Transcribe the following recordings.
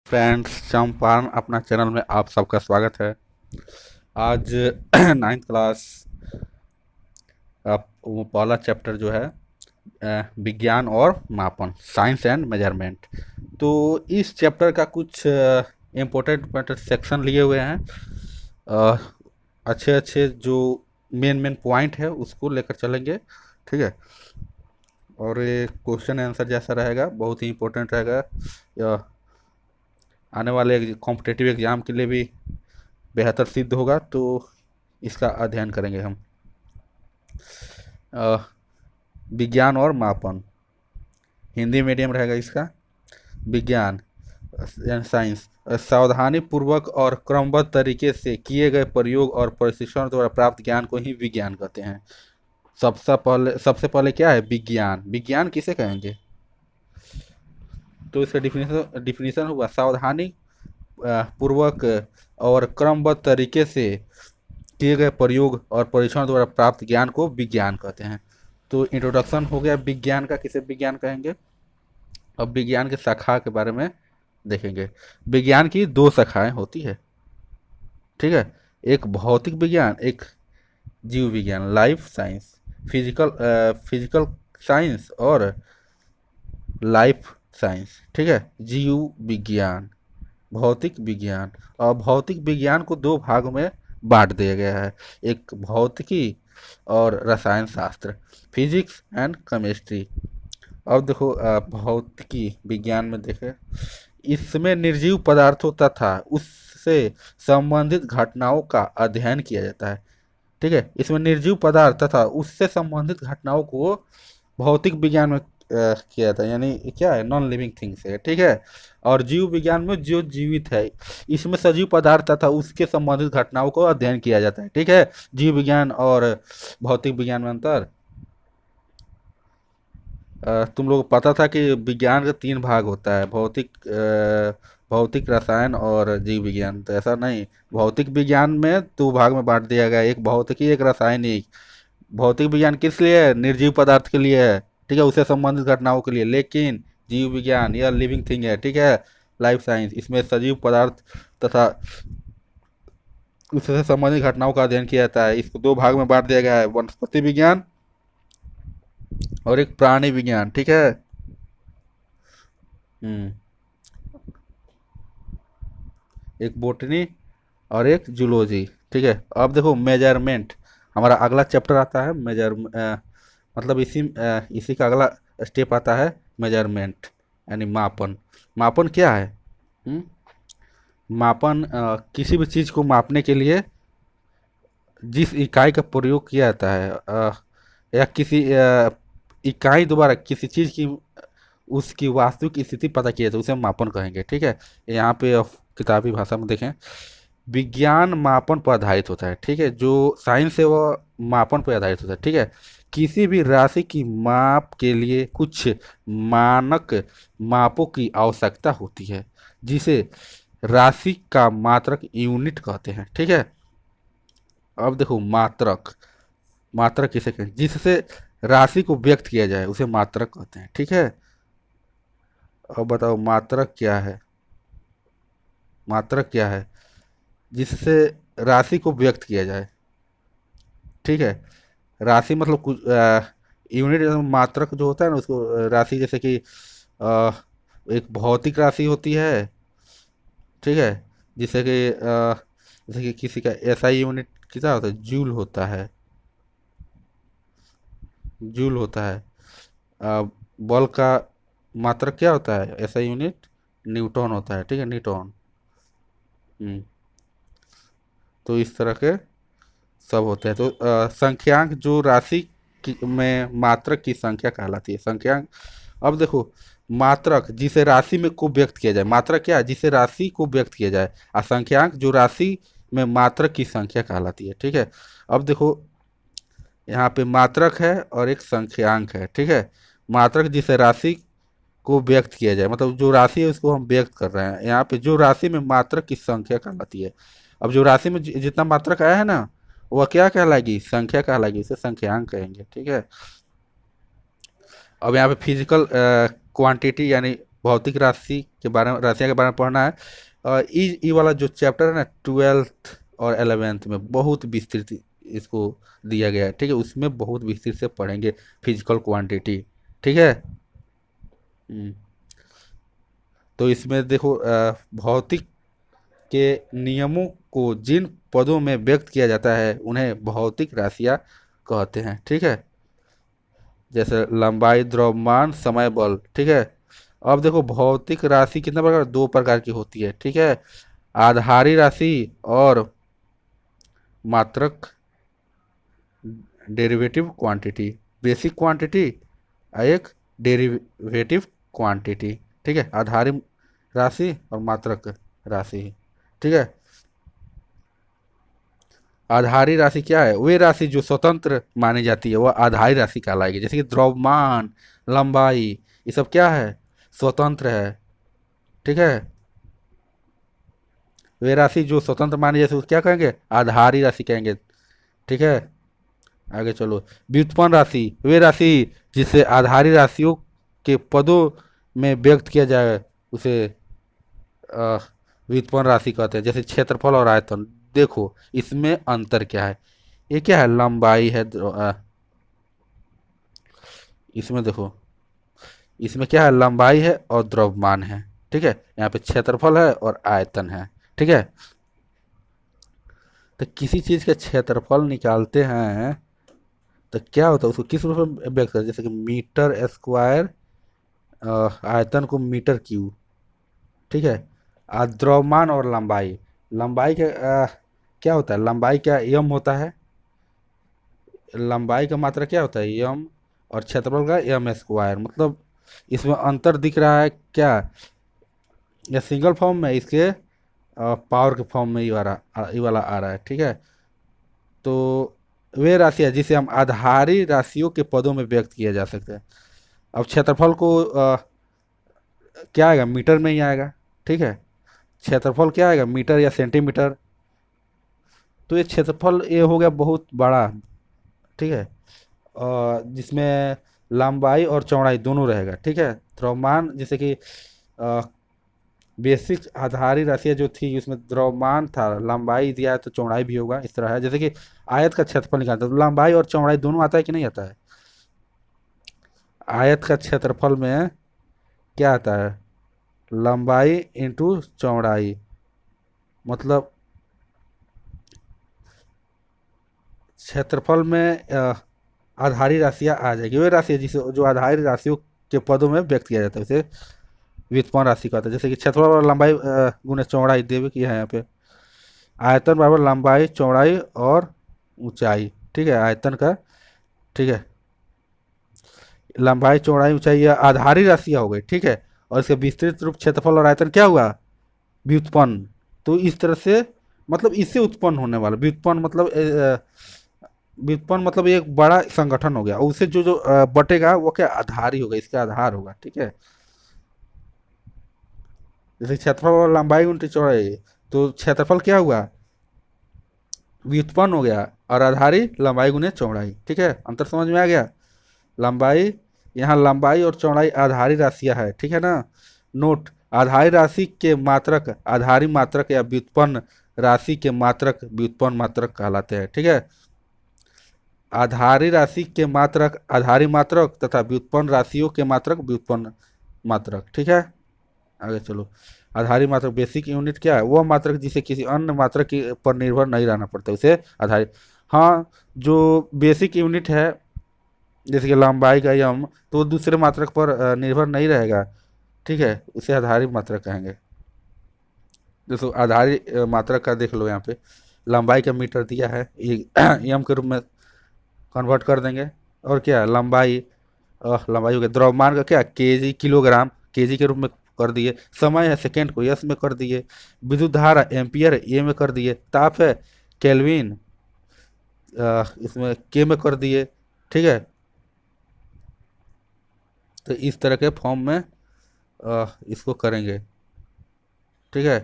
Friends, Champaran अपना channel में आप सबका स्वागत है। आज नाइन्थ क्लास वो पहला चैप्टर जो है विज्ञान और मापन, साइंस एंड मेजरमेंट। तो इस चैप्टर का कुछ इम्पोर्टेंट सेक्शन लिए हुए हैं। अ, अच्छे अच्छे जो मेन मेन पॉइंट है उसको लेकर चलेंगे, ठीक है। और ये क्वेश्चन आंसर जैसा रहेगा, बहुत ही इम्पोर्टेंट रहेगा। यह आने वाले कॉम्पिटेटिव एग्जाम के लिए भी बेहतर सिद्ध होगा, तो इसका अध्ययन करेंगे हम। अ, विज्ञान और मापन, हिंदी मीडियम रहेगा इसका। विज्ञान साइंस, सावधानी पूर्वक और क्रमबद्ध तरीके से किए गए प्रयोग और परीक्षण द्वारा प्राप्त ज्ञान को ही विज्ञान कहते हैं। सबसे पहले क्या है विज्ञान? विज्ञान किसे कहेंगे? तो इसका डिफिनीशन हुआ सावधानी पूर्वक और क्रमबद्ध तरीके से किए गए प्रयोग और परीक्षण द्वारा प्राप्त ज्ञान को विज्ञान कहते हैं। तो इंट्रोडक्शन हो गया विज्ञान का, किसे विज्ञान कहेंगे। अब विज्ञान के शाखा के बारे में देखेंगे। विज्ञान की दो शाखाएं होती है, ठीक है। एक भौतिक विज्ञान, एक जीव विज्ञान, लाइफ साइंस। फिजिकल साइंस और लाइफ साइंस, ठीक है। जीव विज्ञान, भौतिक विज्ञान। और भौतिक विज्ञान को दो भागों में बांट दिया गया है, एक भौतिकी और रसायन शास्त्र, फिजिक्स एंड केमिस्ट्री। अब देखो भौतिकी विज्ञान में देखें, इसमें निर्जीव पदार्थों तथा उससे संबंधित घटनाओं का अध्ययन किया जाता है, ठीक है। इसमें निर्जीव पदार्थ तथा उससे संबंधित घटनाओं को भौतिक विज्ञान में किया जाता है, यानी क्या है, नॉन लिविंग थिंग्स है, ठीक है। और जीव विज्ञान में जो जीवित है, इसमें सजीव पदार्थ तथा उसके संबंधित घटनाओं को अध्ययन किया जाता है, ठीक है। जीव विज्ञान और भौतिक विज्ञान में अंतर। तुम लोग को पता था कि विज्ञान का तीन भाग होता है, भौतिक, रसायन और जीव विज्ञान। तो ऐसा नहीं, भौतिक विज्ञान में दो भाग में बांट दिया गया है, एक भौतिकी एक रासायनिक। भौतिक विज्ञान किस लिए है? निर्जीव पदार्थ के लिए है, ठीक है, उससे संबंधित घटनाओं के लिए। लेकिन जीव विज्ञान यह लिविंग थिंग है, ठीक है। लाइफ साइंस, इसमें सजीव पदार्थ तथा उससे संबंधित घटनाओं का अध्ययन किया जाता है। इसको दो भाग में बांट दिया गया है, वनस्पति विज्ञान और एक प्राणी विज्ञान, ठीक है। हम्म एक बोटनी और एक जूलॉजी, ठीक है। अब देखो मेजरमेंट, हमारा अगला चैप्टर आता है मतलब इसी का अगला स्टेप आता है मेजरमेंट, यानी मापन। मापन क्या है? हम्म? मापन किसी भी चीज़ को मापने के लिए जिस इकाई का प्रयोग किया जाता है, या किसी इकाई द्वारा किसी चीज़ की उसकी वास्तविक स्थिति पता की जाती है, उसे हम मापन कहेंगे, ठीक है। यहाँ पे किताबी भाषा में देखें, विज्ञान मापन पर आधारित होता है, ठीक है। जो साइंस है वह मापन पर आधारित होता है, ठीक है। किसी भी राशि की माप के लिए कुछ मानक मापों की आवश्यकता होती है, जिसे राशि का मात्रक यूनिट कहते हैं, ठीक है। अब देखो मात्रक, मात्रक किसे कहते हैं? जिससे राशि को व्यक्त किया जाए उसे मात्रक कहते हैं, ठीक है। अब बताओ मात्रक क्या है? मात्रक क्या है? जिससे राशि को व्यक्त किया जाए, ठीक है। राशि मतलब कुछ यूनिट, मात्रक जो होता है ना उसको राशि, जैसे कि अ, एक भौतिक राशि होती है, ठीक है। जैसे कि किसी का एसआई यूनिट कितना होता है? जूल होता है, जूल होता है। बल का मात्रक क्या होता है? एसआई यूनिट न्यूटन होता है, ठीक है, न्यूटन। हम्म तो इस तरह के सब होते हैं। तो संख्यांक जो राशि में मात्रक की संख्या कहलाती है, संख्यांक। अब देखो मात्रक जिसे राशि में को व्यक्त किया जाए, मात्रक क्या है? जिसे राशि को व्यक्त किया जाए। और संख्यांक जो राशि में मात्रक की संख्या कहलाती है, ठीक है। अब देखो यहाँ पे मात्रक है और एक संख्यांक है, ठीक है। मात्रक जिसे राशि को व्यक्त किया जाए, मतलब जो राशि है उसको हम व्यक्त कर रहे हैं। यहाँ पे जो राशि में मात्रक की संख्या कहलाती है। अब जो राशि में जितना मात्रक आया है ना, वह क्या कहलाएगी? संख्या कहलाएगी, इसे संख्यांक कहेंगे, ठीक है। अब यहाँ पे फिजिकल क्वांटिटी यानी भौतिक राशि के बारे में, राशियाँ के बारे में पढ़ना है। और ई वाला जो चैप्टर है ना, 12th और 11th में बहुत विस्तृत इसको दिया गया है, ठीक है। उसमें बहुत विस्तृत से पढ़ेंगे फिजिकल क्वांटिटी, ठीक है। हम्म, तो इसमें देखो भौतिक के नियमों को जिन पदों में व्यक्त किया जाता है उन्हें भौतिक राशियाँ कहते हैं, ठीक है। जैसे लंबाई, द्रव्यमान, समय, बल, ठीक है। अब देखो भौतिक राशि कितने प्रकार, दो प्रकार की होती है, ठीक है। आधारी राशि और मात्रक, डेरिवेटिव क्वांटिटी। बेसिक क्वांटिटी, एक डेरिवेटिव क्वांटिटी, ठीक है। आधारी राशि और मात्रक राशि, ठीक है। आधारी राशि क्या है, वे राशि जो स्वतंत्र मानी जाती है वह आधारी राशि कहलाएगी। जैसे कि द्रव्यमान, लंबाई, ये सब क्या है, स्वतंत्र है, ठीक है। वे राशि जो स्वतंत्र मानी जाती है उसको क्या कहेंगे, आधारी राशि कहेंगे, ठीक है। आगे चलो, व्युत्पन्न राशि, वे राशि जिसे आधारी राशियों के पदों में व्यक्त किया जाए उसे अ, व्युत्पन्न राशि कहते हैं। जैसे क्षेत्रफल और आयतन, देखो इसमें अंतर क्या है, ये क्या है, लंबाई है, इसमें देखो, इसमें क्या है, लंबाई है और द्रव्यमान है, ठीक है। यहाँ पे क्षेत्रफल है और आयतन है, ठीक है। तो किसी चीज का क्षेत्रफल निकालते हैं तो क्या होता है, उसको किस रूप में व्यक्त करते हैं, जैसे कि मीटर स्क्वायर, आयतन को मीटर क्यूब, ठीक है। द्रव्यमान और लंबाई, लंबाई का क्या होता है, लंबाई क्या यम होता है, लंबाई का मात्रा क्या होता है, यम, और क्षेत्रफल का यम स्क्वायर। मतलब इसमें अंतर दिख रहा है क्या, या सिंगल फॉर्म में, इसके पावर के फॉर्म में ये वाला आ रहा है, ठीक है। तो वे राशियाँ जिसे हम आधारी राशियों के पदों में व्यक्त किया जा सकते हैं। अब क्षेत्रफल को क्या आएगा, मीटर में ही आएगा, ठीक है। क्षेत्रफल क्या आएगा, मीटर या सेंटीमीटर। तो ये क्षेत्रफल ये हो गया बहुत बड़ा, ठीक है। जिसमें लंबाई और चौड़ाई दोनों रहेगा, ठीक है। द्रव्यमान, जैसे कि बेसिक आधारी राशियाँ जो थी उसमें द्रव्यमान था, लंबाई दिया है तो चौड़ाई भी होगा, इस तरह है। जैसे कि आयत का क्षेत्रफल निकालते हैं तो लंबाई और चौड़ाई दोनों आता है कि नहीं आता है। आयत का क्षेत्रफल में क्या आता है, लंबाई इंटू चौड़ाई, मतलब क्षेत्रफल में आधारी राशियाँ आ जाएगी, वे राशि जिसे जो आधारी राशियों के पदों में व्यक्त किया जाता है उसे व्युत्पन्न राशि कहता है। जैसे कि क्षेत्रफल और लंबाई गुने चौड़ाई देवे की है यहाँ पे, आयतन बराबर लंबाई, चौड़ाई और ऊंचाई, ठीक है, आयतन का, ठीक है। लंबाई, चौड़ाई, ऊंचाई ये आधारी राशियाँ हो गई, ठीक है। और इसका विस्तृत रूप क्षेत्रफल और आयतन क्या हुआ, व्युत्पन्न। तो इस तरह से, मतलब इससे उत्पन्न होने वाला व्युत्पन्न, मतलब व्युत्पन्न मतलब एक बड़ा संगठन हो गया, और उससे जो जो बटेगा वो क्या, आधारी होगा, इसका आधार होगा, ठीक है। जैसे क्षेत्रफल और लंबाई उनकी चौड़ाई, तो क्षेत्रफल क्या हुआ, व्युत्पन्न हो गया, और आधारी लंबाई गुने चौड़ाई, ठीक है। अंतर समझ में आ गया। लंबाई, यहाँ लंबाई और चौड़ाई आधारी राशियाँ है, ठीक है ना। नोट, आधारी राशि के मात्रक आधारी मात्रक या व्युत्पन्न राशि के मात्रक व्युत्पन्न मात्रक कहलाते हैं, ठीक है। आधारी राशि के मात्रक आधारी मात्रक तथा व्युत्पन्न राशियों के मात्रक व्युत्पन्न मात्रक, ठीक है। आगे चलो, आधारी मात्रक, बेसिक यूनिट क्या है, वह मात्रक जिसे किसी अन्य मात्रक की पर निर्भर नहीं रहना पड़ता, उसे आधारी। हाँ, जो बेसिक यूनिट है जैसे कि लंबाई का यम, तो वो दूसरे मात्रक पर निर्भर नहीं रहेगा, ठीक है, उसे आधारी मात्रक कहेंगे। जैसे आधारी मात्रक का देख लो, यहाँ पे लंबाई का मीटर दिया है, ये यम के रूप में कन्वर्ट कर देंगे। और क्या लंबाई, लंबाई हो गया, द्रव्यमान का क्या, केजी, किलोग्राम, केजी के रूप में कर दिए। समय है, सेकेंड को यस में कर दिए। विद्युत धारा एम्पियर है, ए में कर दिए। ताप है, केल्विन, इसमें के में कर दिए, ठीक है। तो इस तरह के फॉर्म में इसको करेंगे, ठीक है।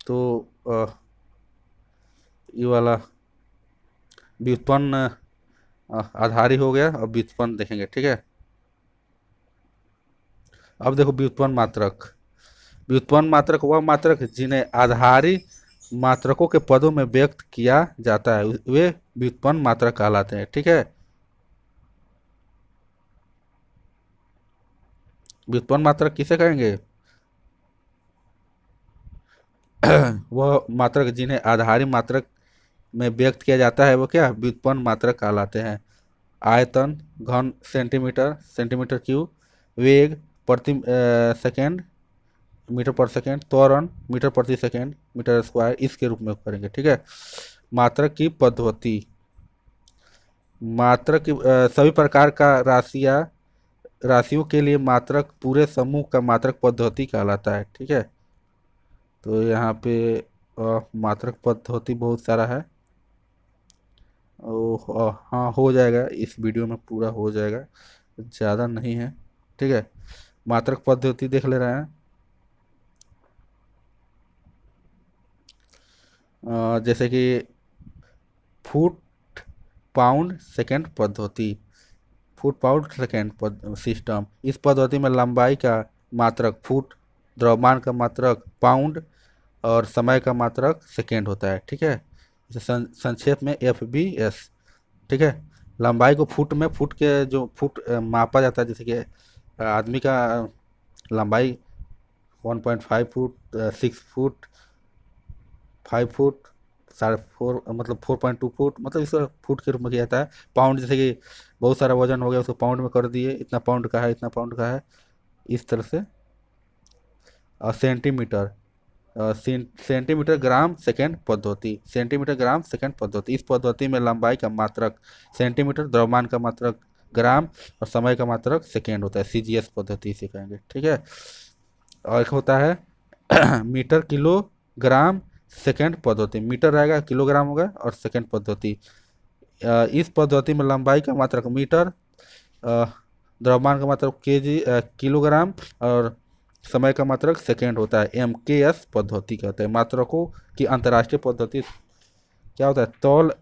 तो ये वाला व्युत्पन्न आधारी हो गया, और व्युत्पन्न देखेंगे, ठीक है। अब देखो व्युत्पन्न मात्रक। व्युत्पन्न मात्रक वह मात्रक जिन्हें आधारी मात्रकों के पदों में व्यक्त किया जाता है वे व्युत्पन्न मात्रक कहलाते हैं। ठीक है, व्युत्पन्न मात्रक किसे कहेंगे? वह मात्रक जिन्हें आधारी मात्रक में व्यक्त किया जाता है वो क्या व्युत्पन्न मात्रक कहलाते हैं। आयतन घन सेंटीमीटर, सेंटीमीटर क्यूब। वेग प्रति सेकेंड, मीटर पर सेकेंड। त्वरण मीटर प्रति सेकेंड, मीटर स्क्वायर, इसके रूप में करेंगे। ठीक है, मात्रक की पद्धति। मात्रक की सभी प्रकार का राशियों के लिए मात्रक पूरे समूह का मात्रक पद्धति कहलाता है। ठीक है, तो यहाँ पे मात्रक पद्धति बहुत सारा है। हाँ, हो जाएगा, इस वीडियो में पूरा हो जाएगा, ज़्यादा नहीं है। ठीक है, मात्रक पद्धति देख ले रहे हैं। जैसे कि फुट पाउंड सेकेंड पद्धति। Foot pound second system. इस पद्धति में लंबाई का मात्रक फुट, द्रव्यमान का मात्रक पाउंड और समय का मात्रक सेकेंड होता है। ठीक है, इसे संक्षेप में FBS। ठीक है, लंबाई को फुट में, फुट के जो फुट मापा जाता है, जैसे कि आदमी का लंबाई 1.5 फुट, 6 फुट, 5 फुट, 4.5 मतलब 4.2 फुट, मतलब इसको फुट के रूप में किया जाता है। पाउंड जैसे कि बहुत सारा वजन हो गया उसको पाउंड में कर दिए, इतना पाउंड का है, इतना पाउंड का है, इस तरह से। और सेंटीमीटर, सेंटीमीटर ग्राम सेकेंड पद्धति। सेंटीमीटर ग्राम सेकेंड पद्धति, इस पद्धति में लंबाई का मात्रक सेंटीमीटर, द्रव्यमान का मात्रक ग्राम और समय का मात्रक सेकेंड होता है। CGS पद्धति से कहेंगे। ठीक है, और एक होता है मीटर किलो ग्राम सेकेंड पद्धति। मीटर रहेगा, किलोग्राम होगा, और सेकेंड पद्धति। इस पद्धति में लंबाई का मात्रक मीटर, द्रव्यमान का मात्रक केजी किलोग्राम और समय का मात्रक सेकेंड होता है। MKS पद्धति कहते हैं। मात्रकों की अंतर्राष्ट्रीय पद्धति क्या होता है? तौल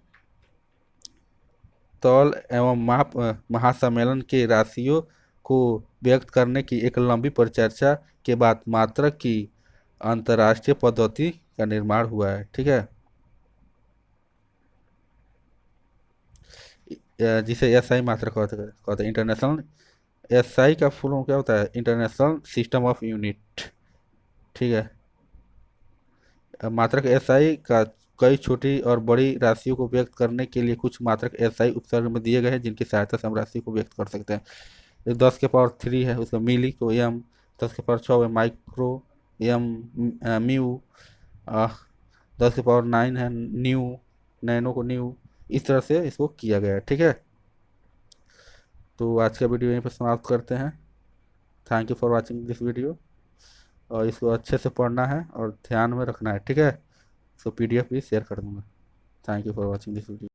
तौल एवं माप महासम्मेलन के राशियों को व्यक्त करने की एक लंबी परिचर्चा के बाद मात्रक की अंतर्राष्ट्रीय पद्धति का निर्माण हुआ है। ठीक है, जिसे SI मात्रक कहते हैं। इंटरनेशनल SI का फुल फॉर्म क्या होता है? International system of unit. ठीक है, मात्रक SI का कई छोटी और बड़ी राशियों को व्यक्त करने के लिए कुछ मात्रक SI उपसर्ग में दिए गए हैं जिनकी सहायता से हम राशि को व्यक्त कर सकते हैं। 10 के पावर 3 है उसका मिली को M, 10 के पावर 6 है माइक्रो M, म्यू, 10 के पावर 9 है न्यू, नैनो को न्यू, इस तरह से इसको किया गया है। ठीक है, तो आज का वीडियो यहीं पर समाप्त करते हैं। Thank you for watching this video. और इसको अच्छे से पढ़ना है और ध्यान में रखना है। ठीक है, इसको PDF भी शेयर कर दूंगा। Thank you for watching this video.